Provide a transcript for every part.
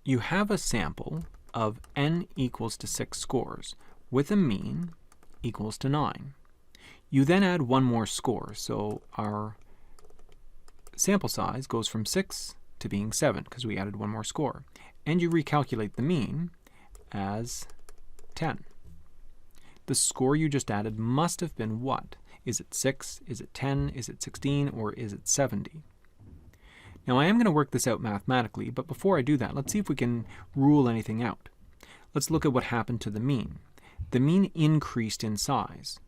you have a sample of n equals to 6 scores with a mean equals to 9. You then add one more score, so our sample size goes from 6 to being 7 because we added one more score. And you recalculate the mean as 10. The score you just added must have been what? Is it 6? Is it 10? Is it 16? Or is it 70? Now I am going to work this out mathematically, but before I do that, let's see if we can rule anything out. Let's look at what happened to the mean. The mean increased in size.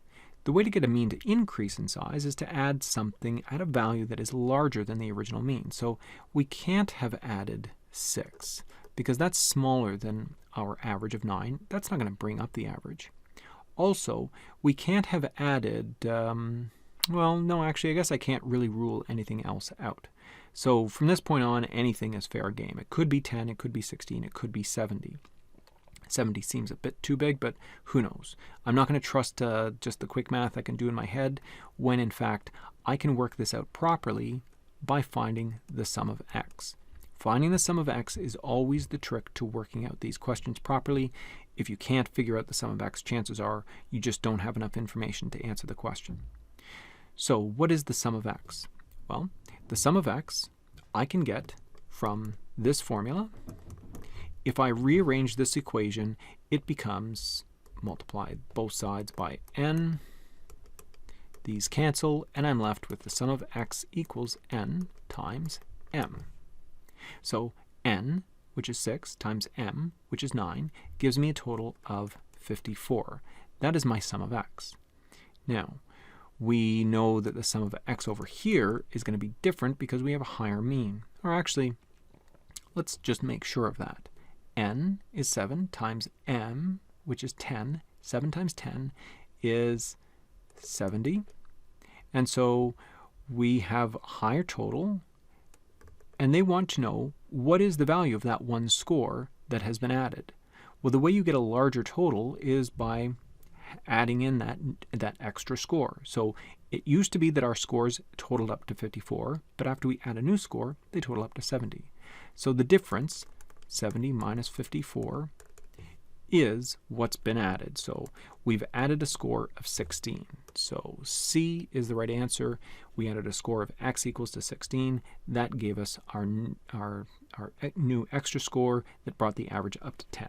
The way to get a mean to increase in size is to add something at a value that is larger than the original mean. So we can't have added 6 because that's smaller than our average of 9. That's not going to bring up the average. Also, we can't have added, well, no, actually, I guess I can't really rule anything else out. So from this point on, anything is fair game. It could be 10, it could be 16, it could be 70. 70 seems a bit too big, but who knows? I'm not going to trust just the quick math I can do in my head when, in fact, I can work this out properly by finding the sum of x. Finding the sum of x is always the trick to working out these questions properly. If you can't figure out the sum of x, chances are you just don't have enough information to answer the question. So what is the sum of x? Well, the sum of x I can get from this formula. If I rearrange this equation, it becomes multiply both sides by n. These cancel, and I'm left with the sum of x equals n times m. So n, which is 6, times m, which is 9, gives me a total of 54. That is my sum of x. Now, we know that the sum of x over here is going to be different because we have a higher mean. Or actually, let's just make sure of that. N is 7 times m, which is 10. 7 times 10 is 70. And so we have a higher total, and they want to know what is the value of that one score that has been added. Well, the way you get a larger total is by adding in that extra score. So it used to be that our scores totaled up to 54, but after we add a new score, they total up to 70. So the difference, 70 minus 54, is what's been added. So we've added a score of 16. So C is the right answer. We added a score of x equals to 16. That gave us our new extra score that brought the average up to 10.